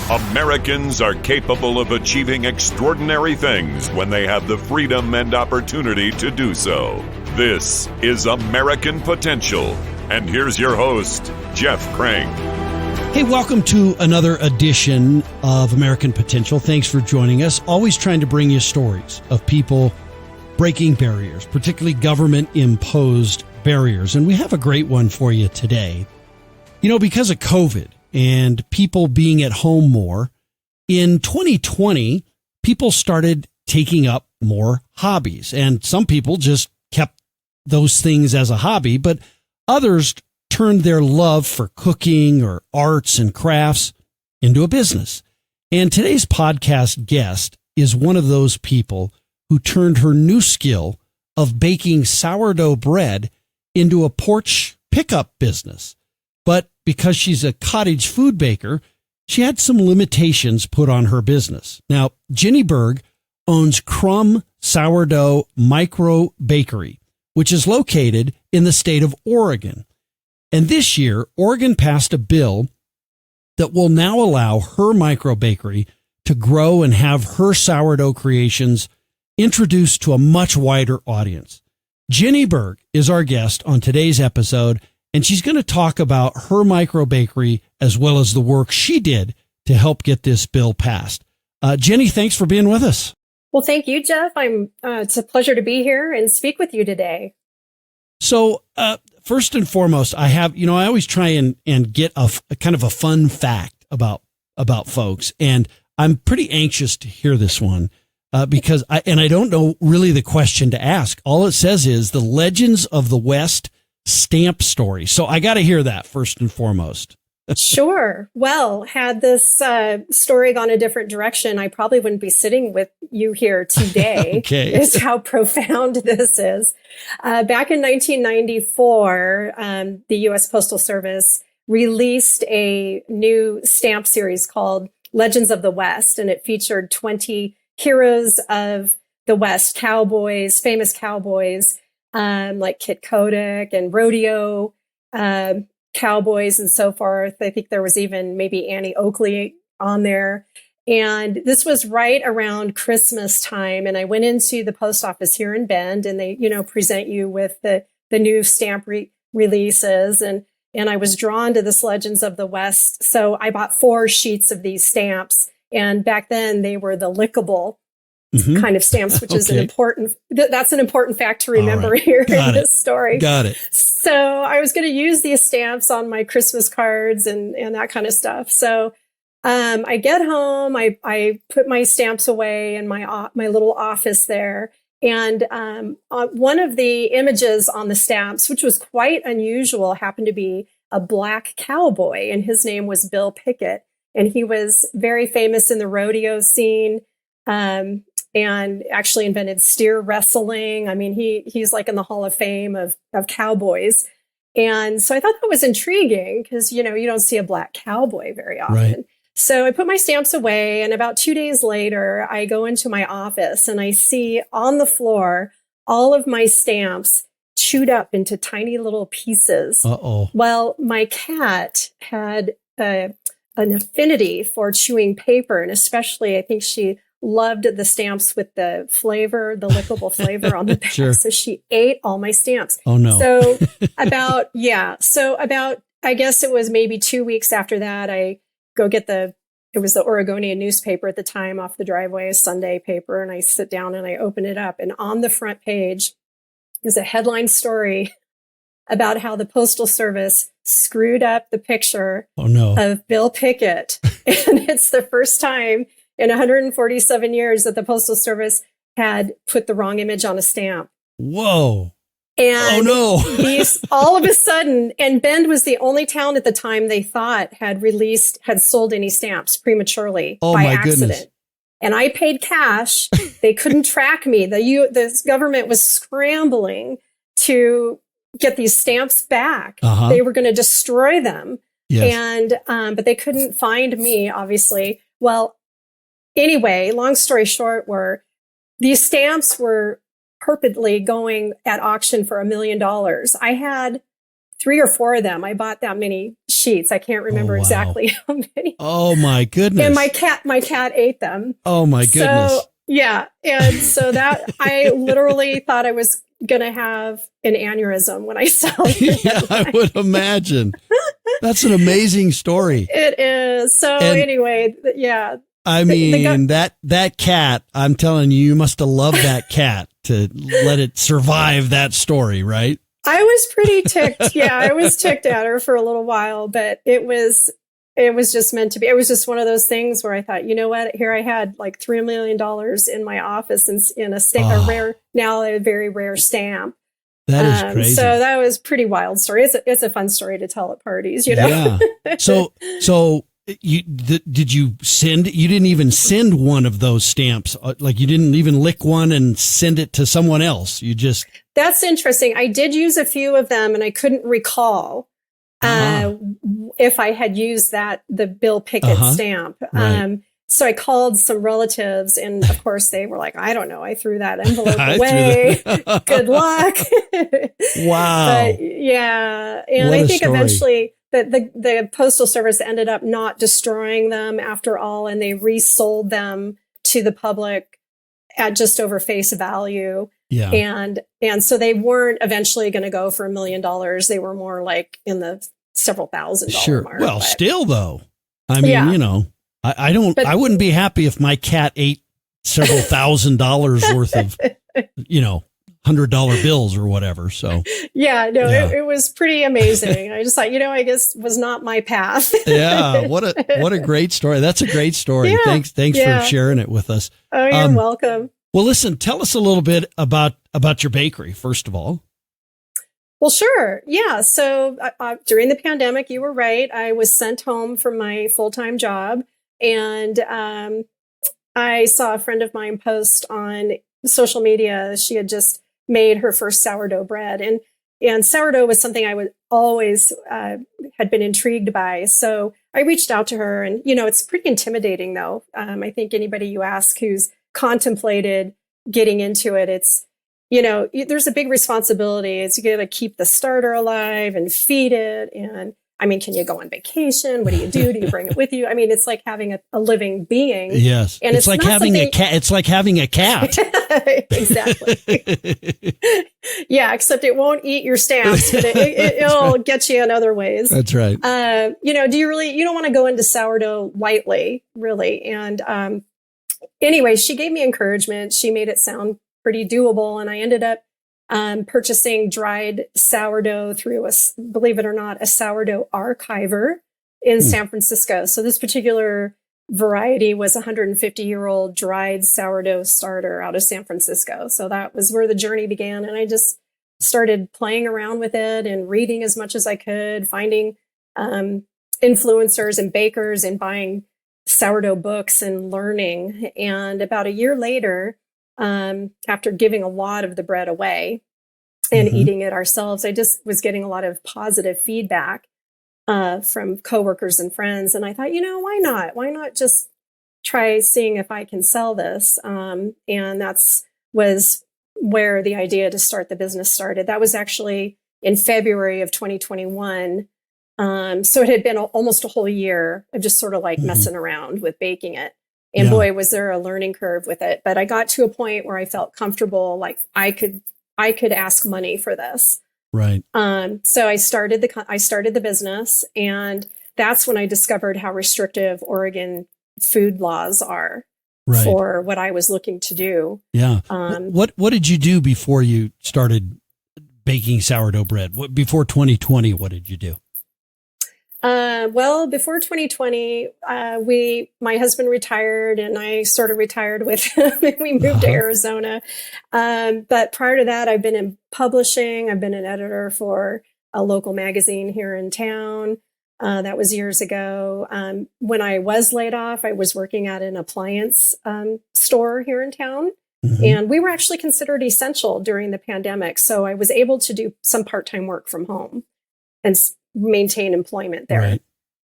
Americans are capable of achieving extraordinary things when they have the freedom and opportunity to do so. This is American Potential. And here's your host, Jeff Crank. Hey, welcome to another edition of American Potential. Thanks for joining us. Always trying to bring you stories of people breaking barriers, particularly government-imposed barriers. And we have a great one for you today. You know, because of COVID and people being at home more, in 2020, people started taking up more hobbies. And some people just kept those things as a hobby, but others turned their love for cooking or arts and crafts into a business. And today's podcast guest is one of those people who turned her new skill of baking sourdough bread into a porch pickup business. But because she's a cottage food baker, she had some limitations put on her business. Now, Jenny Berg owns Crumb Sourdough Micro Bakery, which is located in the state of Oregon. And this year, Oregon passed a bill that will now allow her micro bakery to grow and have her sourdough creations introduced to a much wider audience. Jenny Berg is our guest on today's episode, and she's going to talk about her micro bakery as well as the work she did to help get this bill passed. Jenny, thanks for being with us. Well, thank you, Jeff. It's a pleasure to be here and speak with you today. So, first and foremost, I always try and get a kind of a fun fact about folks, and I'm pretty anxious to hear this one because I don't know really the question to ask. All it says is the Legends of the West stamp story. So I got to hear that first and foremost. Sure. Well, had this story gone a different direction, I probably wouldn't be sitting with you here today. Okay. Is how profound this is. Back in 1994, the U.S. Postal Service released a new stamp series called Legends of the West, and it featured 20 heroes of the West, cowboys, famous cowboys, like Kit Kodak and rodeo cowboys and so forth. I think there was even maybe Annie Oakley on there. And this was right around Christmas time. And I went into the post office here in Bend, and they, present you with the new stamp releases. And I was drawn to this Legends of the West. So I bought 4 sheets of these stamps. And back then they were the lickable kind of stamps, which is that's an important fact to remember here in this story. Got it. So I was going to use these stamps on my Christmas cards and that kind of stuff. So I get home, I put my stamps away in my little office there. And one of the images on the stamps, which was quite unusual, happened to be a black cowboy, and his name was Bill Pickett. And he was very famous in the rodeo scene. And actually invented steer wrestling. I mean, he's like in the Hall of Fame of cowboys. And so I thought that was intriguing because, you don't see a black cowboy very often. Right. So I put my stamps away, and about 2 days later, I go into my office and I see on the floor all of my stamps chewed up into tiny little pieces. Uh-oh. Well, my cat had an affinity for chewing paper, and especially I think she loved the stamps with the lickable flavor on the back. Sure. So she ate all my stamps. Oh no. So about, I guess it was maybe 2 weeks after that, I go get it was the Oregonian newspaper at the time off the driveway, a Sunday paper. And I sit down and I open it up, and on the front page is a headline story about how the Postal Service screwed up the picture of Bill Pickett. And it's the first time in 147 years that the Postal Service had put the wrong image on a stamp. Whoa. And all of a sudden, and Bend was the only town at the time they thought had sold any stamps prematurely by accident. Goodness. And I paid cash. They couldn't track me. The government was scrambling to get these stamps back. Uh-huh. They were going to destroy them. Yes. And, but they couldn't find me, obviously. Well, anyway, long story short, these stamps were purportedly going at auction for $1 million. I had or four of them. I bought that many sheets. I can't remember exactly how many. Oh my goodness. And my cat ate them. Oh my goodness. So, yeah. And so that I literally thought I was going to have an aneurysm when I saw it. Yeah, I would imagine. That's an amazing story. It is. So anyway, yeah. I mean, that cat, I'm telling you, you must have loved that cat to let it survive that story, right? I was pretty ticked. Yeah, I was ticked at her for a little while, but it was just meant to be. It was just one of those things where I thought, you know what? Here I had like $3 million in my office and in a very rare stamp. That is crazy. So that was a pretty wild story. It's a fun story to tell at parties, you know? Yeah. So did you send, you didn't even send one of those stamps. Like you didn't even lick one and send it to someone else. You just. That's interesting. I did use a few of them and I couldn't recall if I had used the Bill Pickett stamp. Right. So I called some relatives and of course they were like, I don't know. I threw that envelope away. Good luck. Wow. But, yeah. And what I think story. Eventually the Postal Service ended up not destroying them after all. And they resold them to the public at just over face value. Yeah. And so they weren't eventually going to go for $1 million. They were more like in the several $1,000s mark. Well, still though, I mean, you know, I wouldn't be happy if my cat ate several $1,000s worth of, you know, $100 bills or whatever. So it was pretty amazing. I just thought, you know, I guess was not my path. Yeah. What a great story. That's a great story. Yeah, thanks for sharing it with us. Oh, you're welcome. Well, listen, tell us a little bit about your bakery, first of all. Well, sure. Yeah. So during the pandemic, you were right. I was sent home from my full-time job. And I saw a friend of mine post on social media. She had just made her first sourdough bread. And sourdough was something I would always had been intrigued by. So I reached out to her. And, you know, it's pretty intimidating, though. I think anybody you ask who's contemplated getting into it, it's, you know, there's a big responsibility. It's you got to keep the starter alive and feed it. And I mean, can you go on vacation? What do you do? Do you bring it with you? I mean, it's like having a living being. Yes. And it's like having a cat. It's like having a cat. Exactly. Yeah. Except it won't eat your stamps, but it'll get you in other ways. That's right. You know, you don't want to go into sourdough lightly, really. And, anyway, she gave me encouragement. She made it sound pretty doable. And I ended up purchasing dried sourdough through believe it or not, a sourdough archiver in San Francisco. So this particular variety was a 150-year-old dried sourdough starter out of San Francisco. So that was where the journey began. And I just started playing around with it and reading as much as I could, finding influencers and bakers and buying sourdough books and learning. And about a year later, after giving a lot of the bread away and eating it ourselves, I just was getting a lot of positive feedback from coworkers and friends. And I thought, you know, why not? Why not just try seeing if I can sell this? And was where the idea to start the business started. That was actually in February of 2021. So it had been almost a whole year of just sort of like messing around with baking it. And boy, was there a learning curve with it. But I got to a point where I felt comfortable, like I could ask money for this. Right. So I started the business, and that's when I discovered how restrictive Oregon food laws are for what I was looking to do. Yeah. What did you do before you started baking sourdough bread? Before 2020, what did you do? Well, before 2020, my husband retired and I sort of retired with him. We moved to Arizona. But prior to that, I've been in publishing. I've been an editor for a local magazine here in town. That was years ago. When I was laid off, I was working at an appliance, store here in town. And we were actually considered essential during the pandemic. So I was able to do some part-time work from home and maintain employment there.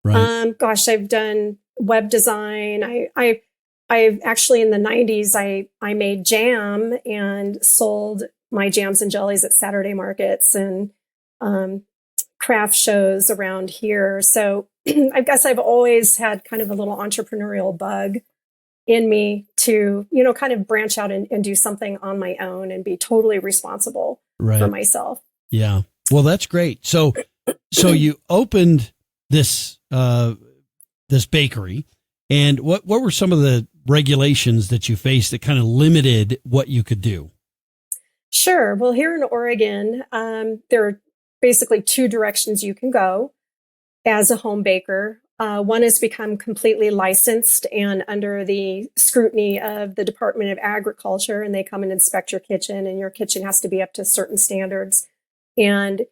Right. Gosh, I've done web design. I actually in the 90s, I made jam and sold my jams and jellies at Saturday markets and craft shows around here. So I guess I've always had kind of a little entrepreneurial bug in me to, kind of branch out and do something on my own and be totally responsible for myself. Yeah. Well, that's great. So you opened this bakery, and what were some of the regulations that you faced that kind of limited what you could do? Sure. Well, here in Oregon, there are basically two directions you can go as a home baker. One is become completely licensed and under the scrutiny of the Department of Agriculture, and they come and inspect your kitchen, and your kitchen has to be up to certain standards. And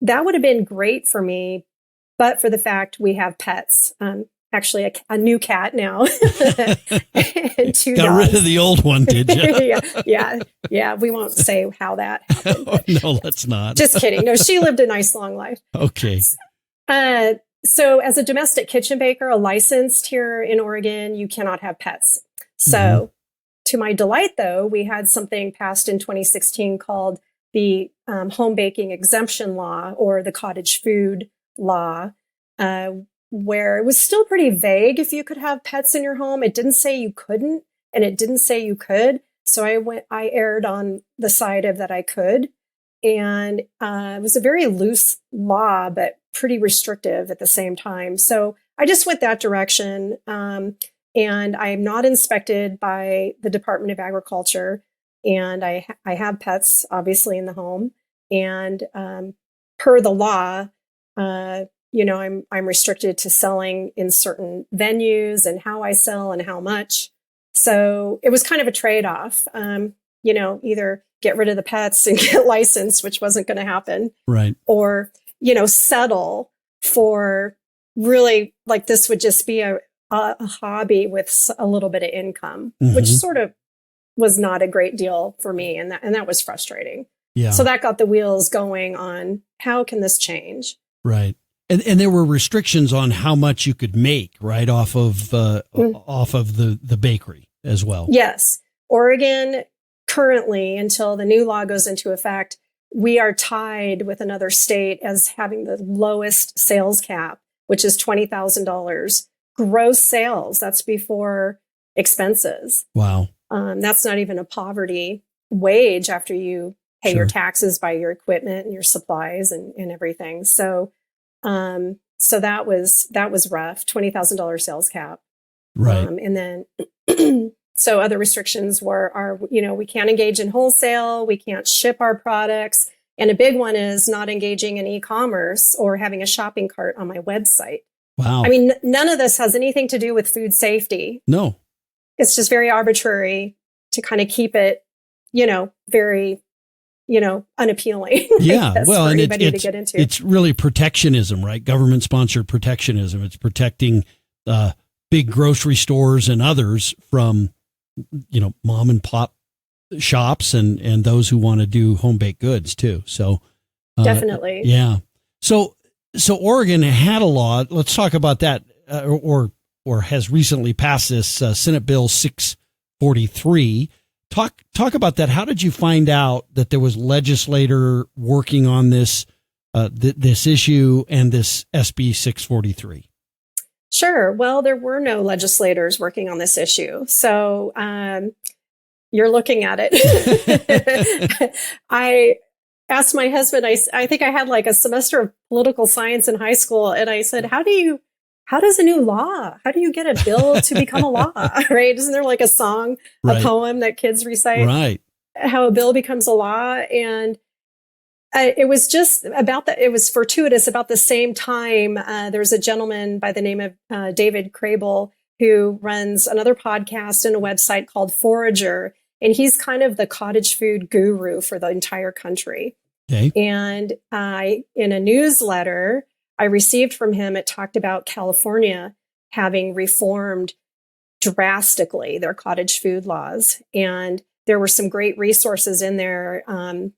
that would have been great for me, but for the fact we have pets. Actually, a new cat now. And two Got dogs. rid of the old one, did you? Yeah. We won't say how that happened. Oh, no, let's not. Just kidding. No, she lived a nice long life. Okay. So as a domestic kitchen baker, a licensed here in Oregon, you cannot have pets. So to my delight, though, we had something passed in 2016 called the Home Baking Exemption Law, or the Cottage Food Law, where it was still pretty vague if you could have pets in your home. It didn't say you couldn't, and it didn't say you could. So I erred on the side of that I could. And it was a very loose law, but pretty restrictive at the same time. So I just went that direction. And I'm not inspected by the Department of Agriculture. And I have pets, obviously, in the home. And per the law, I'm restricted to selling in certain venues and how I sell and how much. So it was kind of a trade-off, either get rid of the pets and get licensed, which wasn't going to happen. Right. Or, settle for really like this would just be a hobby with a little bit of income, which sort of was not a great deal for me. And that was frustrating. Yeah. So that got the wheels going on how can this change? Right. And there were restrictions on how much you could make, right, off of the bakery as well. Yes. Oregon currently, until the new law goes into effect, we are tied with another state as having the lowest sales cap, which is $20,000 gross sales. That's before expenses. Wow. That's not even a poverty wage after you pay your taxes, buy your equipment and your supplies and everything. So that was rough. $20,000 sales cap. Right. And then, so other restrictions are, we can't engage in wholesale. We can't ship our products. And a big one is not engaging in e-commerce or having a shopping cart on my website. Wow. I mean, none of this has anything to do with food safety. No. It's just very arbitrary to kind of keep it, very, unappealing. Yeah. Well, and to get into. It's really protectionism, right? Government sponsored protectionism. It's protecting big grocery stores and others from, mom and pop shops and those who want to do home baked goods too. So definitely. Yeah. So Oregon had a law. Let's talk about that, or has recently passed this Senate Bill 643. Talk about that. How did you find out that there was legislator working on this this issue and this SB 643? Sure. Well, there were no legislators working on this issue. So you're looking at it. I asked my husband, I think I had like a semester of political science in high school. And I said, how does a new law, how do you get a bill to become a law? Right? Isn't there like a song, a poem that kids recite? Right. How a bill becomes a law. And it was just about that. It was fortuitous. About the same time, there's a gentleman by the name of David Crable who runs another podcast and a website called Forager. And he's kind of the cottage food guru for the entire country. Okay. And in a newsletter I received from him, it talked about California having reformed drastically their cottage food laws. And there were some great resources in there,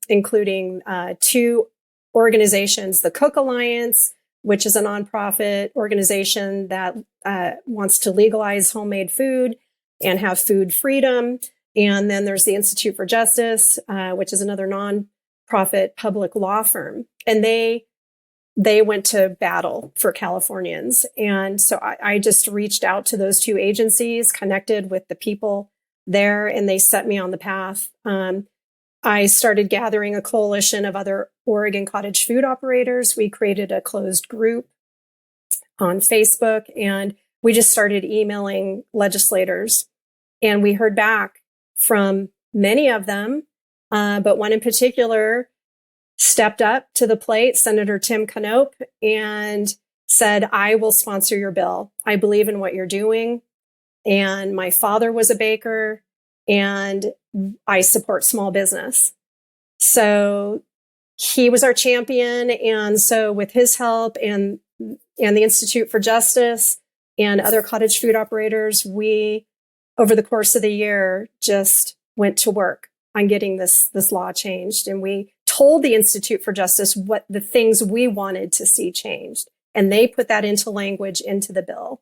including two organizations, the Cook Alliance, which is a nonprofit organization that wants to legalize homemade food and have food freedom. And then there's the Institute for Justice, which is another nonprofit public law firm. And they they went to battle for Californians. And so I just reached out to those two agencies, connected with the people there, and they set me on the path. I started gathering a coalition of other Oregon cottage food operators. We created a closed group on Facebook, and we just started emailing legislators. And we heard back from many of them, but one in particular stepped up to the plate, Senator Tim Knopp, and said, I will sponsor your bill. I believe in what you're doing. And my father was a baker, and I support small business. So he was our champion. And so with his help and the Institute for Justice and other cottage food operators, we, over the course of the year, just went to work on getting this law changed. And we told the Institute for Justice what the things we wanted to see changed. And they put that into language into the bill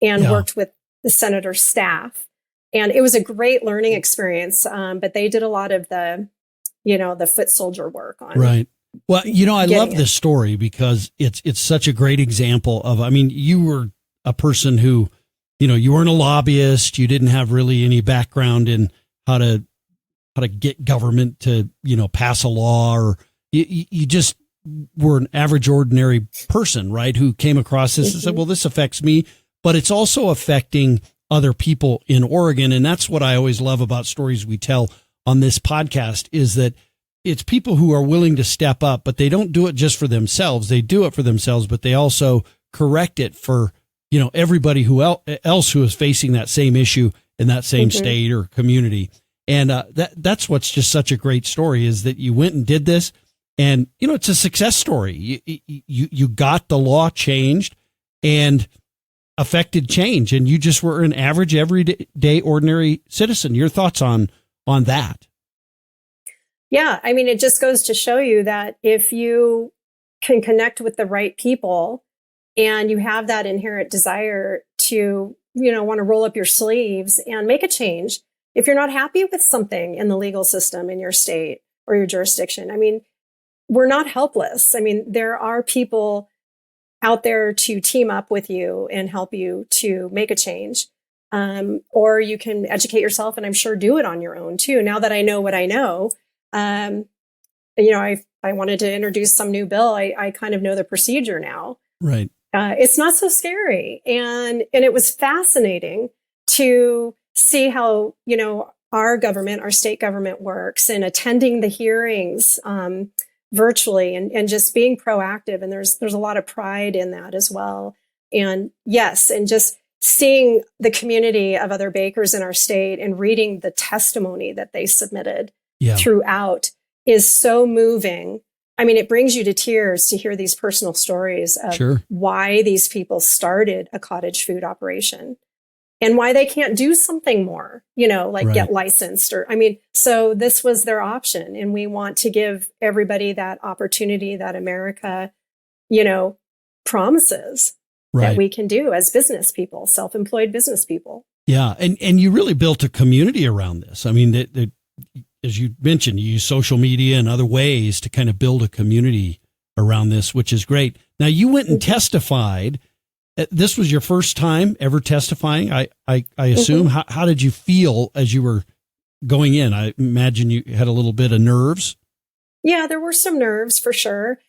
and worked with the senator's staff. And it was a great learning experience. But they did a lot of the foot soldier work on. Right. Well, I love this story because it's such a great example of, you were a person who, you weren't a lobbyist. You didn't have really any background in how to get government to, pass a law, or you just were an average, ordinary person, right? Who came across this and said, well, this affects me, but it's also affecting other people in Oregon. And that's what I always love about stories we tell on this podcast, is that it's people who are willing to step up, but they don't do it just for themselves. They do it for themselves, but they also correct it for, everybody who else who is facing that same issue in that same state or community. And that's what's just such a great story, is that you went and did this, and it's a success story. You got the law changed and affected change, and you just were an average, everyday, ordinary citizen. Your thoughts on that? Yeah, it just goes to show you that if you can connect with the right people and you have that inherent desire to, want to roll up your sleeves and make a change, if you're not happy with something in the legal system in your state or your jurisdiction, we're not helpless. There are people out there to team up with you and help you to make a change. Or you can educate yourself, and I'm sure do it on your own too. Now that I know what I know, I wanted to introduce some new bill. I kind of know the procedure now. Right. It's not so scary. And it was fascinating to see how, our government, our state government works, and attending the hearings virtually and just being proactive. And there's a lot of pride in that as well. And yes, and just seeing the community of other bakers in our state and reading the testimony that they submitted throughout is so moving. It brings you to tears to hear these personal stories of why these people started a cottage food operation and why they can't do something more, get licensed so this was their option. And we want to give everybody that opportunity that America, promises that we can do as business people, self-employed business people. Yeah. And you really built a community around this. As you mentioned, you use social media and other ways to kind of build a community around this, which is great. Now, you went and testified. This was your first time ever testifying, I assume. How did you feel as you were going in? I imagine you had a little bit of nerves. Yeah, there were some nerves for sure.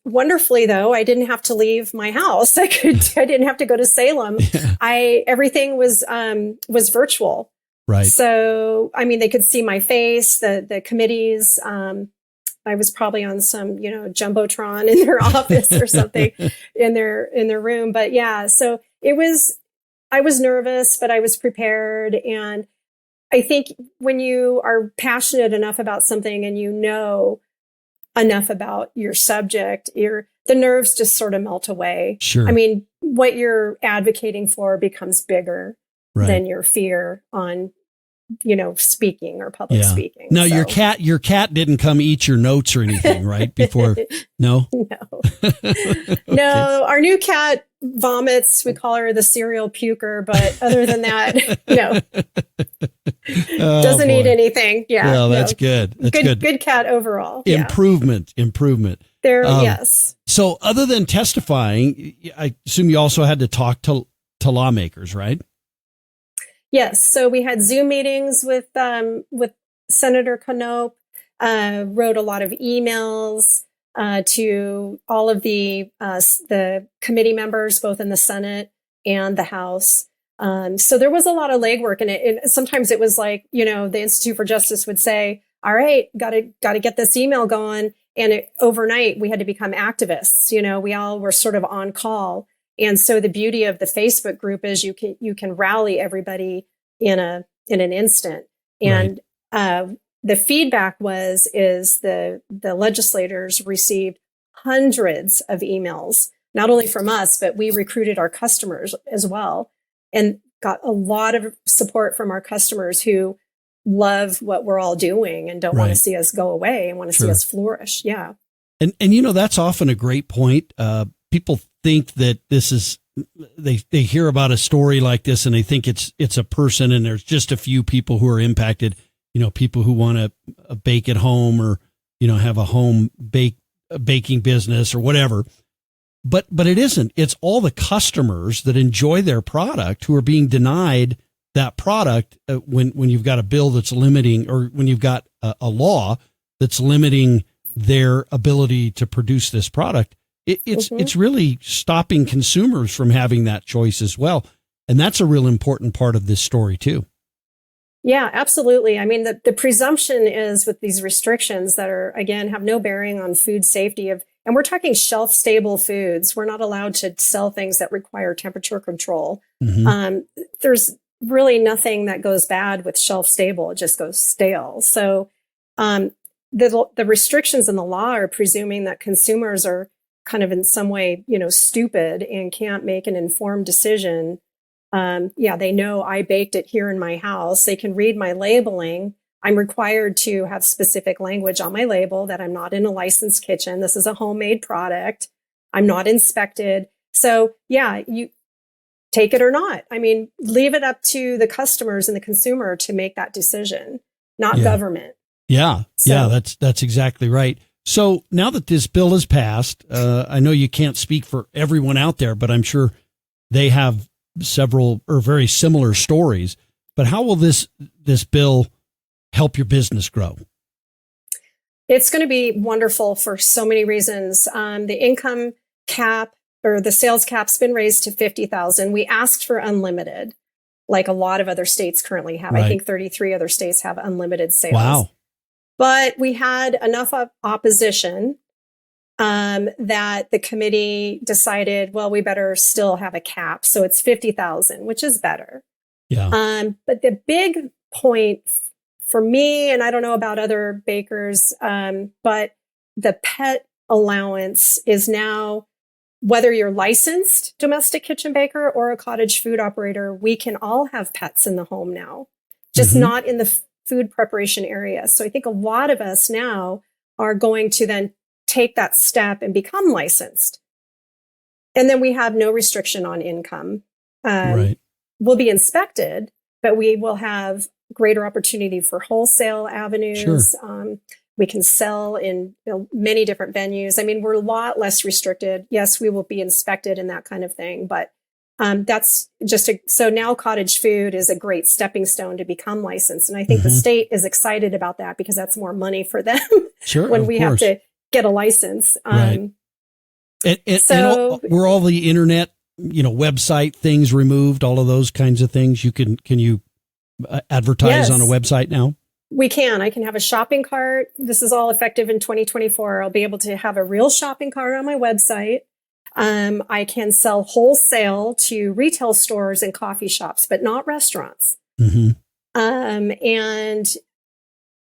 Wonderfully, though, I didn't have to leave my house. I didn't have to go to Salem. Yeah. Everything was virtual. Right. So, they could see my face, the committees. I was probably on some, jumbotron in their office or something in their room. But yeah, so I was nervous, but I was prepared. And I think when you are passionate enough about something and enough about your subject, the nerves just sort of melt away. Sure. What you're advocating for becomes bigger than your fear on speaking or public speaking. Now, your cat didn't come eat your notes or anything, right? Before, no? No. No, our new cat vomits. We call her the serial puker, but other than that, no. Doesn't eat anything. Yeah. Well, that's good. That's good. Good cat overall. Improvement. There, yes. So other than testifying, I assume you also had to talk to lawmakers, right? Yes. So we had Zoom meetings with Senator Knopp, wrote a lot of emails to all of the committee members, both in the Senate and the House. So there was a lot of legwork, and sometimes it was like, the Institute for Justice would say, all right, got to get this email going. And overnight we had to become activists. We all were sort of on call. And so the beauty of the Facebook group is you can rally everybody in an instant. And the feedback is the legislators received hundreds of emails, not only from us, but we recruited our customers as well, and got a lot of support from our customers who love what we're all doing and don't want to see us go away and want to see us flourish. Yeah. And that's often a great point. People think that this is, they hear about a story like this and they think it's a person, and there's just a few people who are impacted, people who want to bake at home, or, have a home baking business or whatever. But it isn't. It's all the customers that enjoy their product who are being denied that product when you've got a bill that's limiting, or when you've got a law that's limiting their ability to produce this product. It's really stopping consumers from having that choice as well. And that's a real important part of this story too. Yeah, absolutely. I mean, the presumption is with these restrictions that are, again, have no bearing on food safety and we're talking shelf stable foods. We're not allowed to sell things that require temperature control. There's really nothing that goes bad with shelf stable. It just goes stale. So, the restrictions in the law are presuming that consumers are kind of in some way, stupid and can't make an informed decision. They know I baked it here in my house. They can read my labeling. I'm required to have specific language on my label that I'm not in a licensed kitchen. This is a homemade product. I'm not inspected. So you take it or not. I mean, leave it up to the customers and the consumer to make that decision, not government. Yeah. That's exactly right. So now that this bill is passed, I know you can't speak for everyone out there, but I'm sure they have several or very similar stories. But how will this bill help your business grow? It's going to be wonderful for so many reasons. The income cap or the sales cap's been raised to $50,000. We asked for unlimited, like a lot of other states currently have. I think 33 other states have unlimited sales. Wow. But we had enough opposition that the committee decided, well, we better still have a cap. So it's 50,000, which is better. Yeah. But the big point for me, and I don't know about other bakers, but the pet allowance is now, whether you're licensed domestic kitchen baker or a cottage food operator, we can all have pets in the home now, just not in the food preparation area. So I think a lot of us now are going to then take that step and become licensed. And then we have no restriction on income. We'll be inspected, but we will have greater opportunity for wholesale avenues. We can sell in many different venues. I mean, we're a lot less restricted. Yes, we will be inspected and that kind of thing, but that's just so now cottage food is a great stepping stone to become licensed. And I think the state is excited about that because that's more money for them when we have to get a license. And were all the internet, website things removed, all of those kinds of things? Can you advertise on a website now? We can. I can have a shopping cart. This is all effective in 2024. I'll be able to have a real shopping cart on my website. I can sell wholesale to retail stores and coffee shops, but not restaurants. And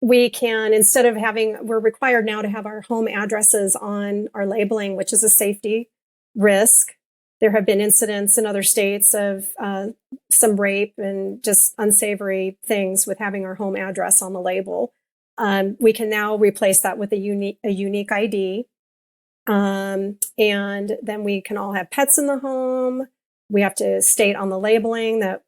we can, instead of we're required now to have our home addresses on our labeling, which is a safety risk. There have been incidents in other states of some rape and just unsavory things with having our home address on the label. We can now replace that with a unique ID. And then we can all have pets in the home. We have to state on the labeling that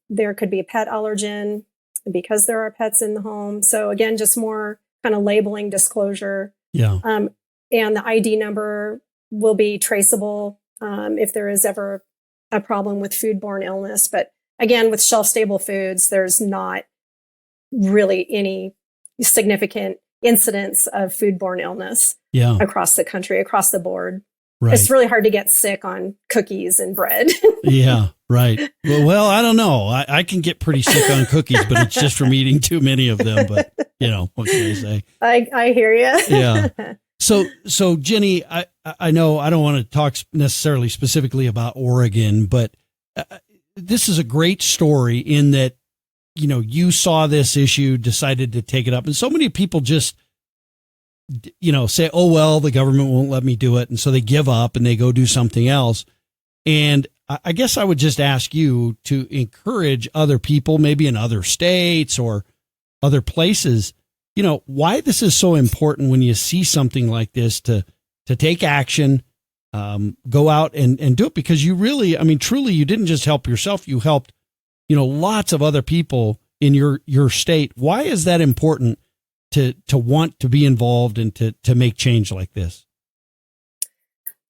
there could be a pet allergen because there are pets in the home. So again, just more kind of labeling disclosure. And the ID number will be traceable if there is ever a problem with foodborne illness. But again, with shelf-stable foods, there's not really any significant incidents of foodborne illness across the country, across the board. Right. It's really hard to get sick on cookies and bread. Yeah, right. Well, I don't know. I can get pretty sick on cookies, but it's just from eating too many of them. But, what can I say? I hear you. Yeah. So Jenny, I know I don't want to talk necessarily specifically about Oregon, but this is a great story in that, you saw this issue, decided to take it up. And so many people just, say, oh, well, the government won't let me do it. And so they give up and they go do something else. And I guess I would just ask you to encourage other people, maybe in other states or other places, why this is so important when you see something like this to take action, go out and do it, because you really, truly, you didn't just help yourself, you helped, lots of other people in your state. Why is that important to want to be involved and to make change like this?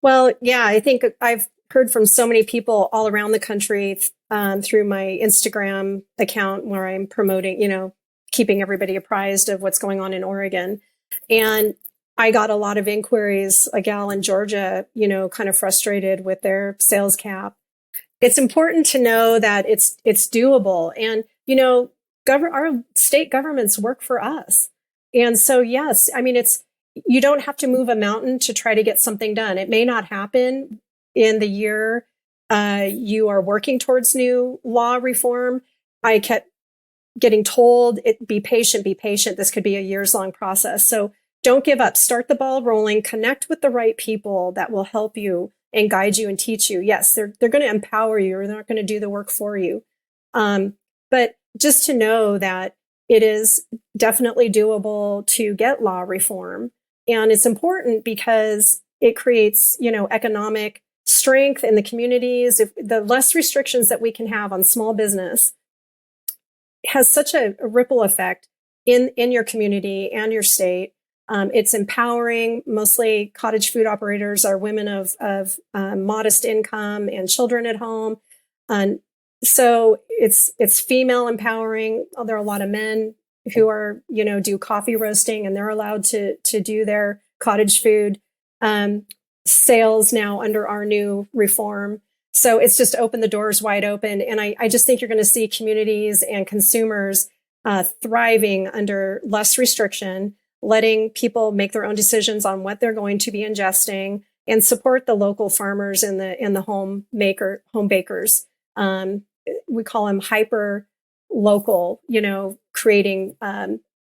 Well, yeah, I think I've heard from so many people all around the country through my Instagram account where I'm promoting, keeping everybody apprised of what's going on in Oregon. And I got a lot of inquiries, a gal in Georgia, kind of frustrated with their sales cap. It's important to know that it's doable. And, our state governments work for us. And so, yes, you don't have to move a mountain to try to get something done. It may not happen in the year you are working towards new law reform. I kept getting told, be patient. This could be a years-long process. So don't give up. Start the ball rolling. Connect with the right people that will help you and guide you and teach you. Yes, they're going to empower you, or they're not going to do the work for you. But just to know that it is definitely doable to get law reform. And it's important because it creates, economic strength in the communities. If the less restrictions that we can have on small business has such a ripple effect in your community and your state. It's empowering. Mostly cottage food operators are women of modest income and children at home. And so it's female empowering. There are a lot of men who are, do coffee roasting, and they're allowed to do their cottage food sales now under our new reform. So it's just opened the doors wide open. And I just think you're going to see communities and consumers thriving under less restriction, letting people make their own decisions on what they're going to be ingesting, and support the local farmers and the home bakers. We call them hyper local, creating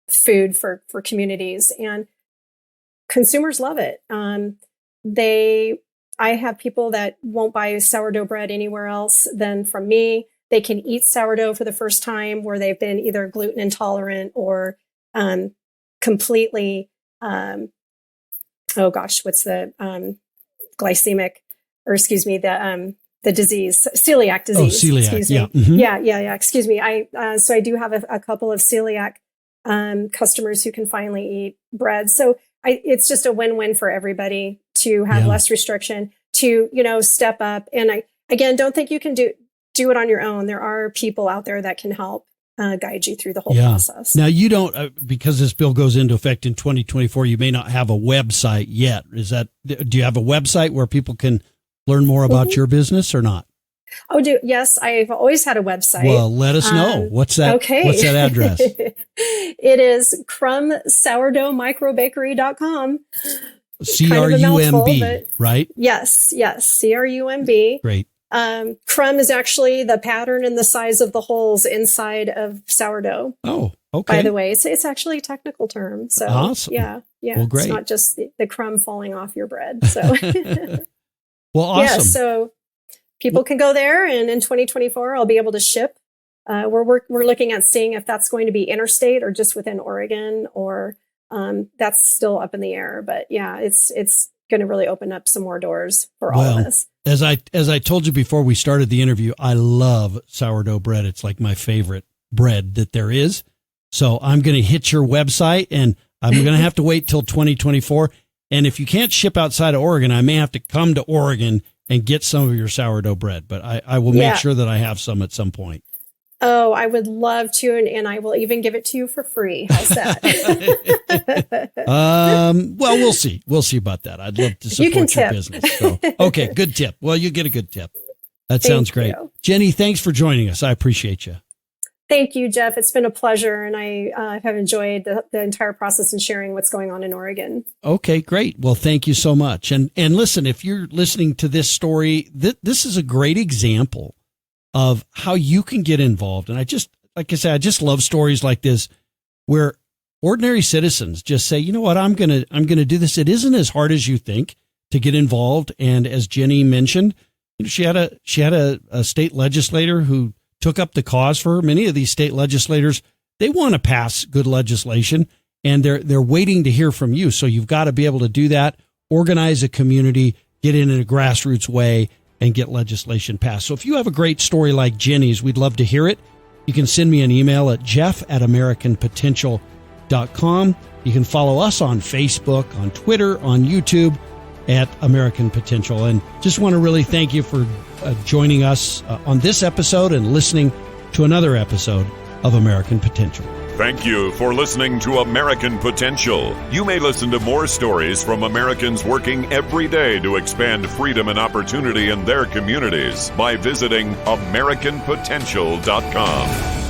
food for communities, and consumers love it. I have people that won't buy sourdough bread anywhere else than from me. They can eat sourdough for the first time where they've been either gluten intolerant or completely, what's the glycemic, or excuse me, the disease, celiac disease. Oh, celiac, excuse me. yeah. Mm-hmm. Yeah. Excuse me. So I do have a couple of celiac customers who can finally eat bread. So it's just a win-win for everybody to have less restriction, to, step up. And I, again, don't think you can do it on your own. There are people out there that can help guide you through the whole process. Now, you don't, because this bill goes into effect in 2024, you may not have a website yet. Do you have a website where people can learn more about your business or not? Yes, I've always had a website. Well, let us know. What's that? Okay. What's that address? It is crumb-sourdoughmicrobakery.com. CRUMB, right? Yes, CRUMB. Great. Crumb is actually the pattern and the size of the holes inside of sourdough. Oh, okay. By the way, it's actually a technical term. So awesome. Yeah. Well, great. It's not just the crumb falling off your bread. So well, awesome. Yeah, so people can go there, and in 2024, I'll be able to ship. We're looking at seeing if that's going to be interstate or just within Oregon, or that's still up in the air. But yeah, it's going to really open up some more doors for all of us. As I told you before we started the interview, I love sourdough bread. It's like my favorite bread that there is. So I'm going to hit your website, and I'm going to have to wait till 2024. And if you can't ship outside of Oregon, I may have to come to Oregon and get some of your sourdough bread, but I will make sure that I have some at some point. Oh, I would love to, and I will even give it to you for free. How's that? Well, we'll see. We'll see about that. I'd love to support your business. So, okay, good tip. Well, you get a good tip. That sounds great. You. Jenny, thanks for joining us. I appreciate you. Thank you, Jeff. It's been a pleasure, and I have enjoyed the entire process and sharing what's going on in Oregon. Okay, great. Well, thank you so much. And listen, if you're listening to this story, this is a great example of how you can get involved. And I just love stories like this where ordinary citizens just say, you know what, I'm going to do this. It isn't as hard as you think to get involved. And as Jenny mentioned, she had a state legislator who took up the cause for her. Many of these state legislators, they want to pass good legislation, and they're waiting to hear from you. So you've got to be able to do that, organize a community, get in a grassroots way, and get legislation passed. So if you have a great story like Jenny's, we'd love to hear it. You can send me an email at jeff@americanpotential.com. You can follow us on Facebook, on Twitter, on YouTube at American Potential. And just want to really thank you for joining us on this episode and listening to another episode of American Potential. Thank you for listening to American Potential. You may listen to more stories from Americans working every day to expand freedom and opportunity in their communities by visiting AmericanPotential.com.